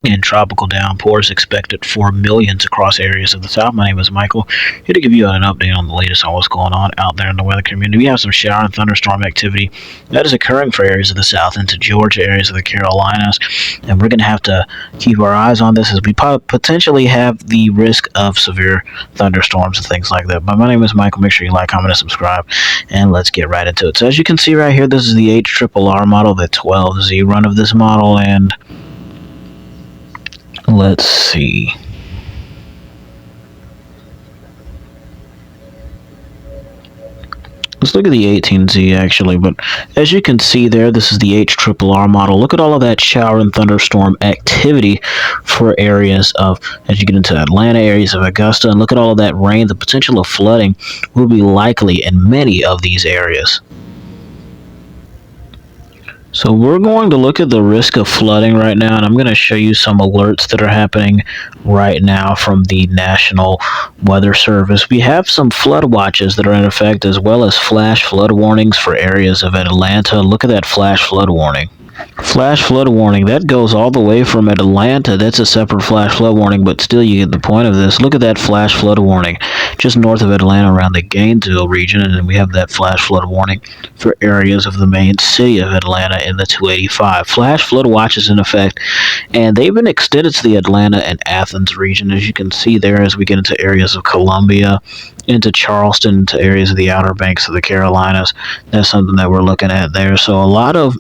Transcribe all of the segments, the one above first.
And tropical downpours expected for millions across areas of the South. My name is Michael, here to give you an update on the latest on what's going on out there in the weather community. We have some shower and thunderstorm activity that is occurring for areas of the South into Georgia, areas of the Carolinas, and we're going to have to keep our eyes on this as we potentially have the risk of severe thunderstorms and things like that. But my name is Michael. Make sure you like, comment, and subscribe, and let's get right into it. So as you can see right here, this is the HRRR model, the 12Z run of this model, and let's see. Let's look at the 18Z actually, but as you can see there, this is the HRRR model. Look at all of that shower and thunderstorm activity for areas of, as you get into Atlanta, areas of Augusta, and look at all of that rain. The potential of flooding will be likely in many of these areas. So we're going to look at the risk of flooding right now, and I'm going to show you some alerts that are happening right now from the National Weather Service. We have some flood watches that are in effect, as well as flash flood warnings for areas of Atlanta. Look at that flash flood warning. Flash flood warning, that goes all the way from Atlanta. That's a separate flash flood warning, but still you get the point of this. Look at that flash flood warning just north of Atlanta around the Gainesville region, and then we have that flash flood warning for areas of the main city of Atlanta in the 285. Flash flood watches in effect, and they've been extended to the Atlanta and Athens region, as you can see there, as we get into areas of Columbia, into Charleston, to areas of the Outer Banks of the Carolinas. That's something that we're looking at there. So a lot of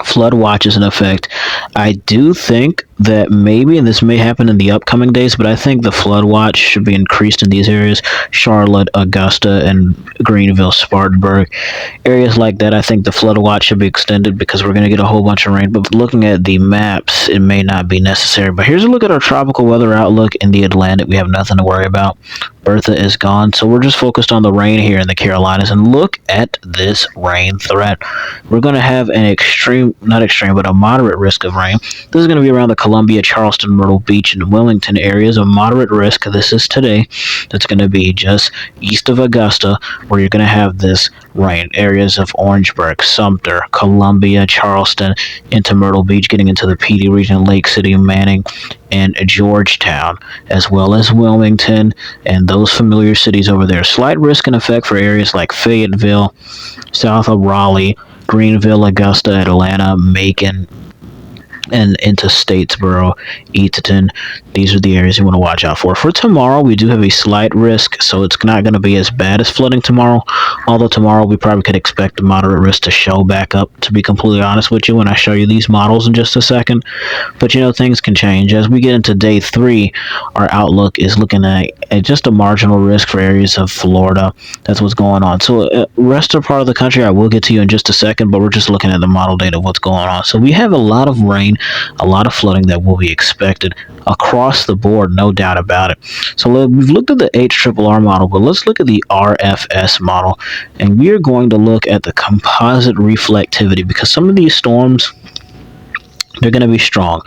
flood watches in effect. I do think that maybe, and this may happen in the upcoming days, but I think the flood watch should be increased in these areas: Charlotte, Augusta, and Greenville, Spartanburg, areas like that. I think the flood watch should be extended because we're going to get a whole bunch of rain, but looking at the maps, it may not be necessary. But here's a look at our tropical weather outlook in the Atlantic. We have nothing to worry about. Bertha is gone, so we're just focused on the rain here in the Carolinas, and look at this rain threat. We're going to have an not extreme, but a moderate risk of rain. This is going to be around the Columbia, Charleston, Myrtle Beach, and Wilmington areas of moderate risk. This is today. That's going to be just east of Augusta, where you're going to have this rain. Areas of Orangeburg, Sumter, Columbia, Charleston, into Myrtle Beach, getting into the PD region, Lake City, Manning, and Georgetown, as well as Wilmington and those familiar cities over there. Slight risk in effect for areas like Fayetteville, south of Raleigh, Greenville, Augusta, Atlanta, Macon, and into Statesboro, Eatonton. These are the areas you want to watch out for. For tomorrow, we do have a slight risk, so it's not going to be as bad as flooding tomorrow, although tomorrow we probably could expect a moderate risk to show back up, to be completely honest with you, when I show you these models in just a second. But things can change. As we get into day 3, our outlook is looking at just a marginal risk for areas of Florida. That's what's going on. So rest of part of the country I will get to you in just a second, but we're just looking at the model data of what's going on. So we have a lot of rain, a lot of flooding that will be expected across the board, no doubt about it. So we've looked at the HRRR model, but let's look at the RFS model, and we are going to look at the composite reflectivity, because some of these storms, they're going to be strong,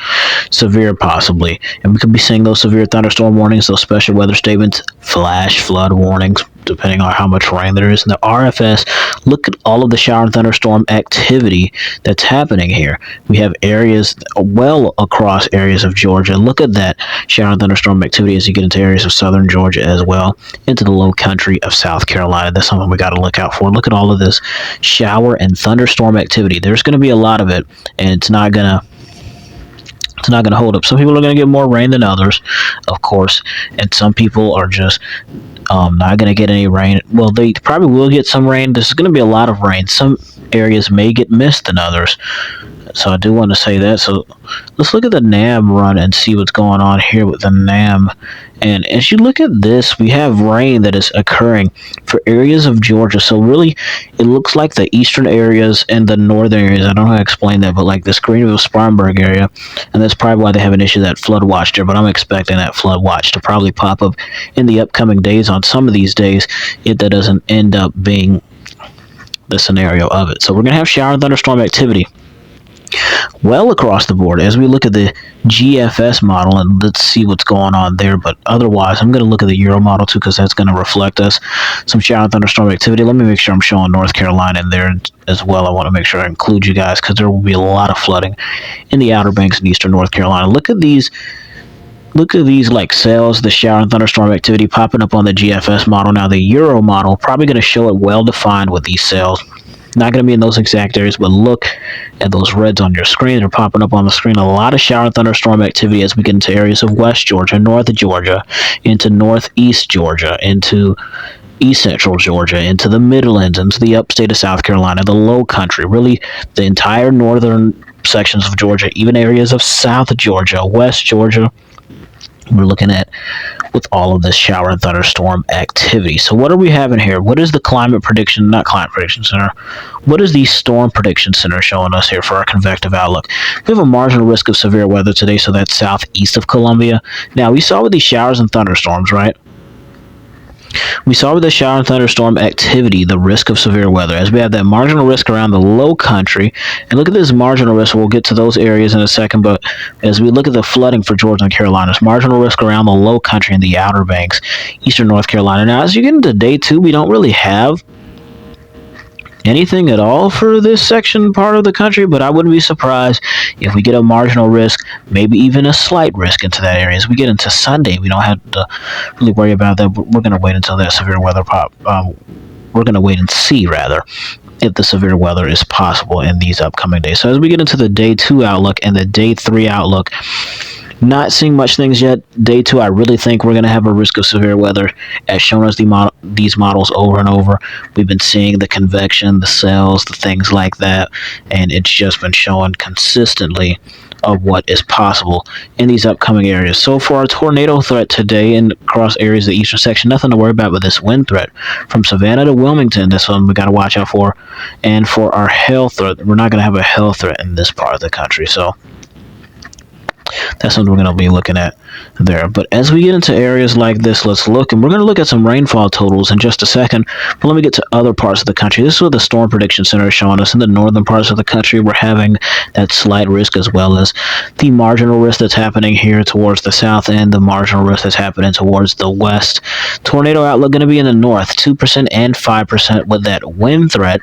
severe possibly, and we could be seeing those severe thunderstorm warnings, those special weather statements, flash flood warnings, depending on how much rain there is in the RFS. Look at all of the shower and thunderstorm activity that's happening here. We have areas well across areas of Georgia. Look at that shower and thunderstorm activity as you get into areas of southern Georgia as well, into the low country of South Carolina. That's something we got to look out for. Look at all of this shower and thunderstorm activity. There's going to be a lot of it, and it's not going to hold up. Some people are going to get more rain than others, of course, and some people are just not going to get any rain. Well, they probably will get some rain. This is going to be a lot of rain. Some areas may get missed than others. So I do want to say that. So let's look at the NAM run and see what's going on here with the NAM. And as you look at this, we have rain that is occurring for areas of Georgia. So really, it looks like the eastern areas and the northern areas. I don't know how to explain that, but like this Greenville, Spartanburg area. And that's probably why they have an issue that flood watch there. But I'm expecting that flood watch to probably pop up in the upcoming days on some of these days, if that doesn't end up being the scenario of it. So we're going to have shower and thunderstorm activity well across the board as we look at the GFS model, and let's see what's going on there. But otherwise, I'm going to look at the Euro model too, because that's going to reflect us some shower and thunderstorm activity. Let me make sure I'm showing North Carolina in there as well. I want to make sure I include you guys, because there will be a lot of flooding in the Outer Banks in eastern North Carolina. Look at these like cells, the shower and thunderstorm activity popping up on the GFS model. Now the Euro model probably going to show it well defined with these cells. Not going to be in those exact areas, but look at those reds on your screen. They're popping up on the screen. A lot of shower and thunderstorm activity as we get into areas of West Georgia, North Georgia, into Northeast Georgia, into East Central Georgia, into the Midlands, into the upstate of South Carolina, the Low Country, really the entire northern sections of Georgia, even areas of South Georgia, West Georgia. We're looking at with all of this shower and thunderstorm activity. So what are we having here? What is the climate prediction, not climate prediction center, what is the storm prediction center showing us here for our convective outlook? We have a marginal risk of severe weather today, so that's southeast of Columbia. Now, we saw with these showers and thunderstorms, right? We saw with the shower and thunderstorm activity the risk of severe weather, as we have that marginal risk around the Low Country. And look at this marginal risk. We'll get to those areas in a second, but as we look at the flooding for Georgia and Carolinas, marginal risk around the Low Country and the Outer Banks, eastern North Carolina. Now, as you get into day two, we don't really have anything at all for this section part of the country, but I wouldn't be surprised if we get a marginal risk, maybe even a slight risk into that area. As we get into Sunday, we don't have to really worry about that. We're going to wait until that severe weather we're going to wait and see, rather, if the severe weather is possible in these upcoming days. So as we get into the day two outlook and the day three outlook, not seeing much things yet. Day two, I really think we're going to have a risk of severe weather, as shown as these models over and over. We've been seeing the convection, the cells, the things like that, and it's just been showing consistently of what is possible in these upcoming areas. So for our tornado threat today and across areas of the eastern section, nothing to worry about with this wind threat. From Savannah to Wilmington, this one we got to watch out for. And for our hail threat, we're not going to have a hail threat in this part of the country. So that's something we're going to be looking at there. But as we get into areas like this, let's look, and we're going to look at some rainfall totals in just a second. But let me get to other parts of the country. This is what the Storm Prediction Center is showing us. In the northern parts of the country, we're having that slight risk, as well as the marginal risk that's happening here towards the south, and the marginal risk that's happening towards the west. Tornado outlook going to be in the north, 2% and 5%, with that wind threat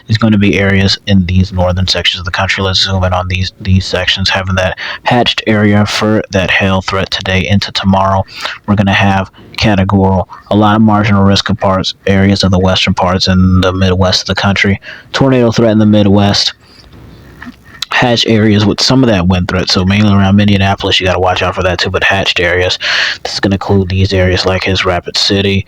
is going to be areas in these northern sections of the country. Let's zoom in on these sections, having that hatched area for that hail threat today into tomorrow. We're going to have categorical, a lot of marginal risk of areas of the western parts and the Midwest of the country. Tornado threat in the Midwest. Hatched areas with some of that wind threat, so mainly around Minneapolis, you got to watch out for that too. But hatched areas, this is going to include these areas like his Rapid City,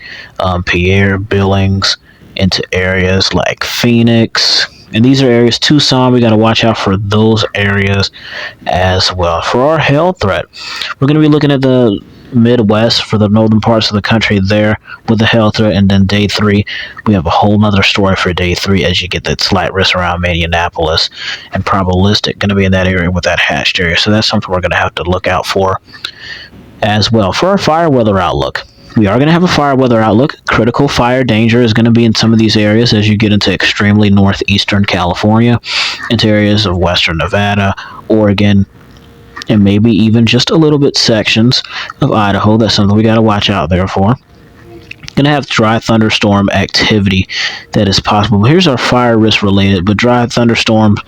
Pierre, Billings, into areas like Phoenix. And these are areas, Tucson, we got to watch out for those areas as well. For our hail threat, we're going to be looking at the Midwest for the northern parts of the country there with the hail threat. And then day three, we have a whole nother story for day three, as you get that slight risk around Minneapolis, and probabilistic going to be in that area with that hatched area. So that's something we're going to have to look out for as well. For our fire weather outlook, we are going to have a fire weather outlook. Critical fire danger is going to be in some of these areas as you get into extremely northeastern California, into areas of western Nevada, Oregon, and maybe even just a little bit sections of Idaho. That's something we got to watch out there for. Going to have dry thunderstorm activity that is possible. Here's our fire risk related, but dry thunderstorms,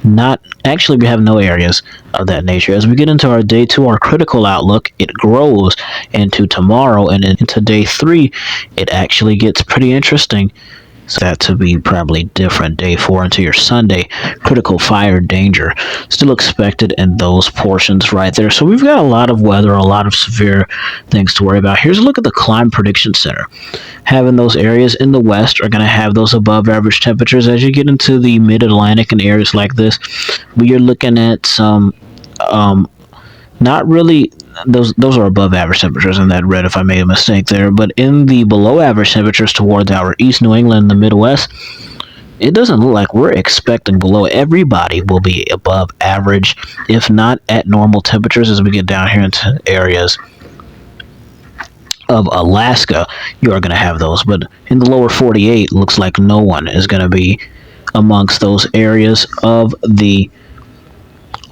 not actually, we have no areas of that nature. As we get into our day two, our critical outlook, it grows into tomorrow, and into day three, it actually gets pretty interesting. So that to be probably different. Day four into your Sunday, critical fire danger still expected in those portions right there. So we've got a lot of weather, a lot of severe things to worry about. Here's a look at the Climate Prediction Center. Having those areas in the west are going to have those above average temperatures. As you get into the mid-Atlantic and areas like this, we are looking at some not really, those are above average temperatures in that red, if I made a mistake there, but in the below average temperatures towards our East New England and the Midwest, it doesn't look like we're expecting below. Everybody will be above average, if not at normal temperatures. As we get down here into areas of Alaska, you are going to have those, but in the lower 48, looks like no one is going to be amongst those areas of the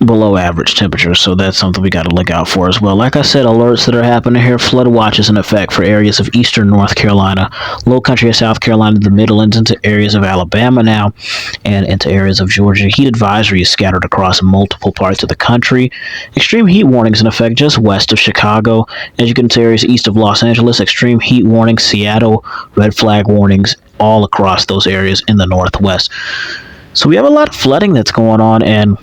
below average temperatures, so that's something we got to look out for as well. Like I said, alerts that are happening here. Flood watch is in effect for areas of eastern North Carolina, low country of South Carolina, the Midlands, into areas of Alabama now, and into areas of Georgia. Heat advisory is scattered across multiple parts of the country. Extreme heat warnings in effect just west of Chicago. As you can see, areas east of Los Angeles, extreme heat warnings, Seattle, red flag warnings, all across those areas in the Northwest. So we have a lot of flooding that's going on, and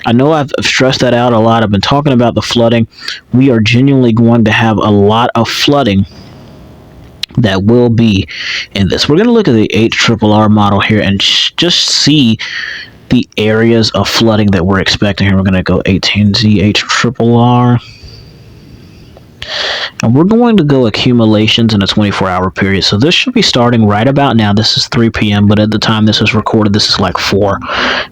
I know I've stressed that out a lot. I've been talking about the flooding. We are genuinely going to have a lot of flooding that will be in this. We're going to look at the HRRR model here and just see the areas of flooding that we're expecting here. We're going to go 18Z HRRR. And we're going to go accumulations in a 24-hour period. So this should be starting right about now. This is 3 p.m., but at the time this is recorded, this is like 4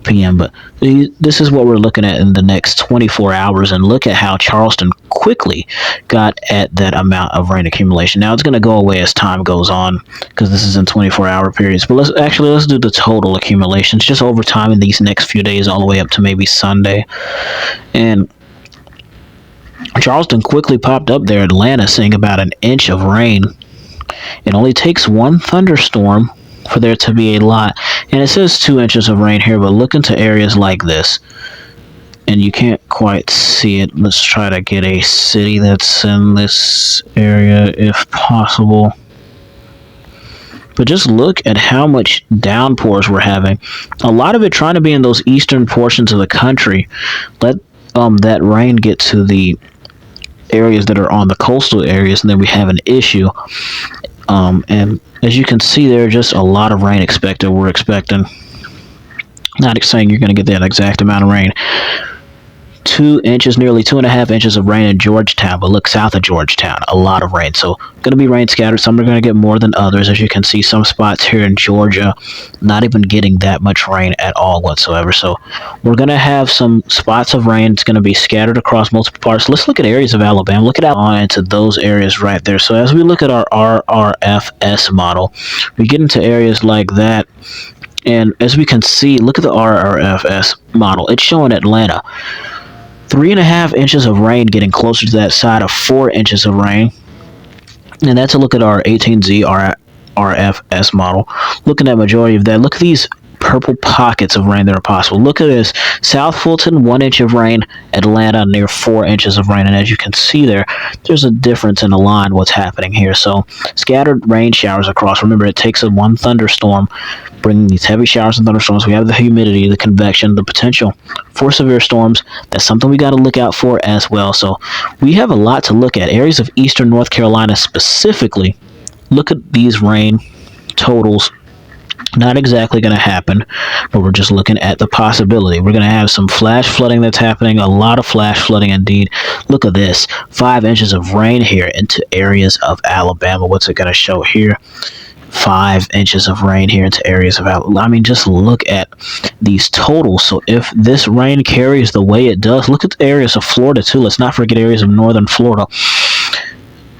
p.m. But this is what we're looking at in the next 24 hours. And look at how Charleston quickly got at that amount of rain accumulation. Now it's going to go away as time goes on because this is in 24-hour periods. But let's do the total accumulations just over time in these next few days, all the way up to maybe Sunday. And Charleston quickly popped up there. Atlanta seeing about an inch of rain. It only takes one thunderstorm for there to be a lot. And it says 2 inches of rain here, but look into areas like this. And you can't quite see it. Let's try to get a city that's in this area if possible. But just look at how much downpours we're having. A lot of it trying to be in those eastern portions of the country. Let that rain get to the areas that are on the coastal areas, and then we have an issue. And as you can see, there are just a lot of rain expected. We're expecting, not saying you're going to get that exact amount of rain, 2 inches, nearly 2.5 inches of rain in Georgetown, but look south of Georgetown, a lot of rain. So going to be rain scattered. Some are going to get more than others. As you can see, some spots here in Georgia not even getting that much rain at all whatsoever. So we're going to have some spots of rain. It's going to be scattered across multiple parts. Let's look at areas of Alabama. Look at on into those areas right there. So as we look at our RRFS model, we get into areas like that. And as we can see, look at the RRFS model. It's showing Atlanta 3.5 inches of rain, getting closer to that side of 4 inches of rain. And that's a look at our 18Z RFS model. Looking at majority of that, look at these purple pockets of rain that are possible. Look at this. South Fulton, 1 inch of rain. Atlanta, near 4 inches of rain. And as you can see there's a difference in the line what's happening here. So scattered rain showers across. Remember, it takes one thunderstorm, bringing these heavy showers and thunderstorms. We have the humidity, the convection, the potential for severe storms. That's something we got to look out for as well. So we have a lot to look at. Areas of eastern North Carolina specifically, look at these rain totals. Not exactly going to happen, but we're just looking at the possibility. We're going to have some flash flooding that's happening, a lot of flash flooding indeed. Look at this, 5 inches of rain here into areas of Alabama. What's it going to show here? 5 inches of rain here into areas of Alabama. I mean, just look at these totals. So if this rain carries the way it does, look at the areas of Florida too. Let's not forget areas of northern Florida.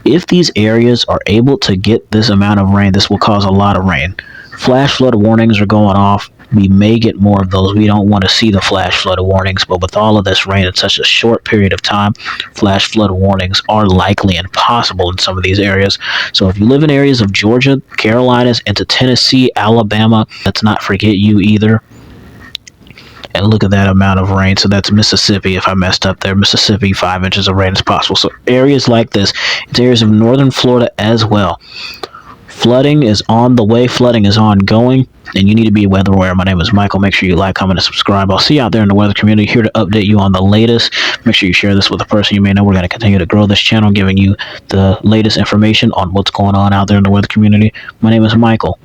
If these areas are able to get this amount of rain, this will cause a lot of rain. Flash flood warnings are going off. We may get more of those. We don't want to see the flash flood warnings, but with all of this rain in such a short period of time, flash flood warnings are likely and possible in some of these areas. So if you live in areas of Georgia, Carolinas, into Tennessee, Alabama, let's not forget you either. And look at that amount of rain. So that's Mississippi. If I messed up there, Mississippi, 5 inches of rain is possible. So areas like this, it's areas of northern Florida as well. Flooding is on the way. Flooding is ongoing, and you need to be weather aware. My name is Michael. Make sure you like, comment, and subscribe. I'll see you out there in the weather community, here to update you on the latest. Make sure you share this with a person you may know. We're going to continue to grow this channel, giving you the latest information on what's going on out there in the weather community. My name is Michael.